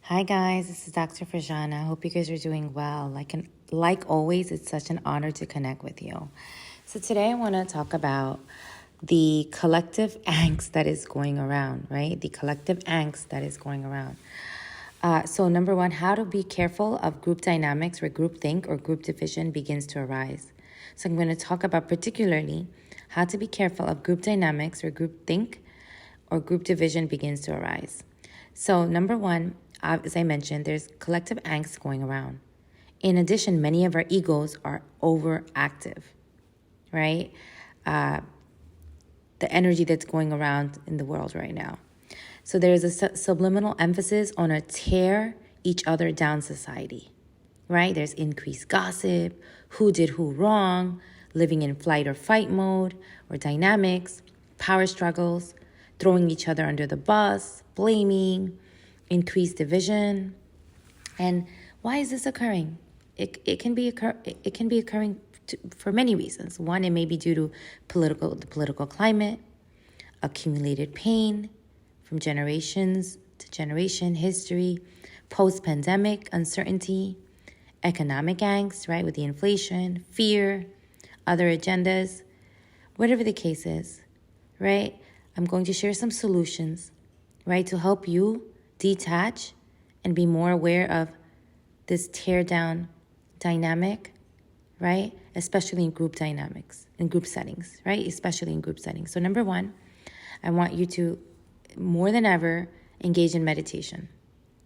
Hi guys, this is Dr. Farjana. I hope you guys are doing well. Like always, it's such an honor to connect with you. So today I want to talk about the collective angst that is going around, right? The collective angst that is going around. So number one, how to be careful of group dynamics where groupthink or group division begins to arise. So I'm going to talk about particularly how to be careful of group dynamics where groupthink or group division begins to arise. So number one, as I mentioned, there's collective angst going around. In addition, many of our egos are overactive, right? The energy that's going around in the world right now. So there's a subliminal emphasis on a tear each other down society, right? There's increased gossip, who did who wrong, living in flight or fight mode, or dynamics, power struggles, throwing each other under the bus, blaming, increased division. And why is this occurring? It can be occurring for many reasons. One, it may be due to the political climate, accumulated pain from generations to generation, history, post-pandemic uncertainty, economic angst, right, with the inflation, fear, other agendas, whatever the case is, right? I'm going to share some solutions, right, to help you detach and be more aware of this tear down dynamic, right? Especially in group dynamics, in group settings, right? Especially in group settings. So number one, I want you to, more than ever, engage in meditation.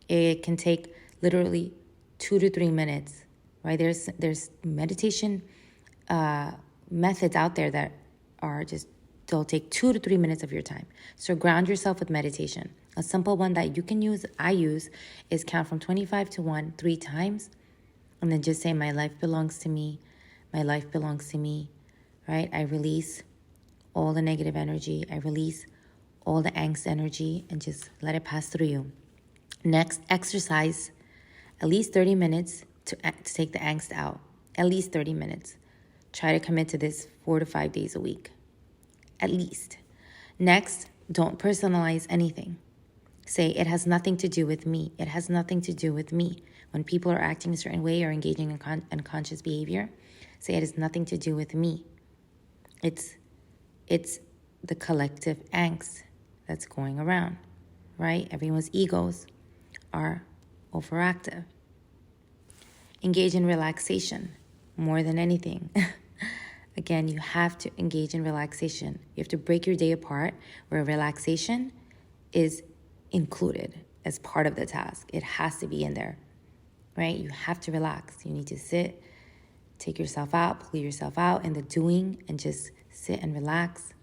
It can take literally 2 to 3 minutes, right? There's meditation methods out there that are they'll take 2 to 3 minutes of your time. So ground yourself with meditation. A simple one that you can use, I use, is count from 25 to 1 3 times. And then just say, my life belongs to me. My life belongs to me, right? I release all the negative energy. I release all the angst energy and just let it pass through you. Next, exercise at least 30 minutes to take the angst out. At least 30 minutes. Try to commit to this 4 to 5 days a week. At least. Next, don't personalize anything. Say, it has nothing to do with me. It has nothing to do with me. When people are acting a certain way or engaging in unconscious behavior, say, it has nothing to do with me. It's the collective angst that's going around, right? Everyone's egos are overactive. Engage in relaxation more than anything. Again, you have to engage in relaxation. You have to break your day apart where relaxation is included as part of the task. It has to be in there, right? You have to relax. You need to sit, take yourself out, pull yourself out in the doing, and just sit and relax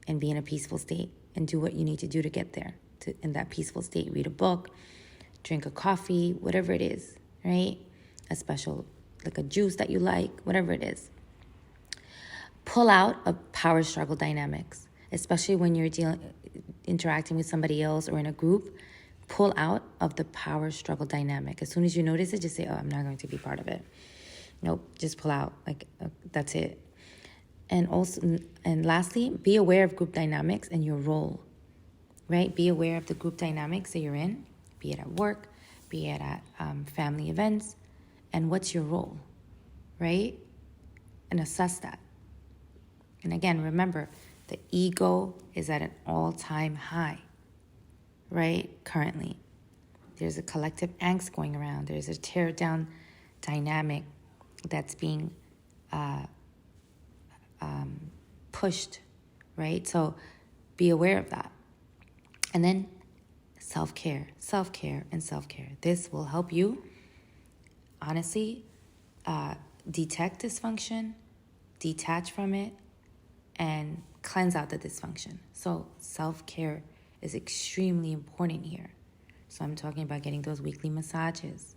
and be in a peaceful state and do what you need to do to get there, in that peaceful state. Read a book, drink a coffee, whatever it is, right? A special, like a juice that you like, whatever it is. Pull out of power struggle dynamics, especially when you're interacting with somebody else or in a group. Pull out of the power struggle dynamic. As soon as you notice it, just say, oh, I'm not going to be part of it. Nope, just pull out. That's it. And lastly, be aware of group dynamics and your role, right? Be aware of the group dynamics that you're in, be it at work, be it at family events, and what's your role, right? And assess that. And again, remember, the ego is at an all-time high, right? Currently, there's a collective angst going around. There's a tear-down dynamic that's being pushed, right? So be aware of that. And then self-care, and self-care. This will help you, honestly, detect dysfunction, detach from it, and cleanse out the dysfunction. So self-care is extremely important here. So I'm talking about getting those weekly massages,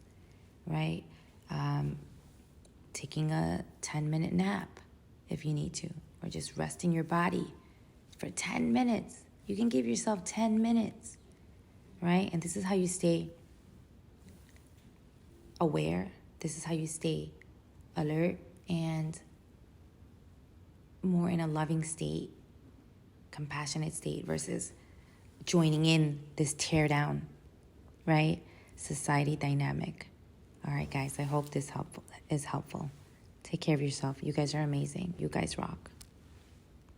right? Taking a 10-minute nap if you need to, or just resting your body for 10 minutes. You can give yourself 10 minutes, right? And this is how you stay aware. This is how you stay alert and more in a loving state, compassionate state versus joining in this tear down, right? society dynamic. All right, guys, I hope this is helpful. Take care of yourself. You guys are amazing. You guys rock.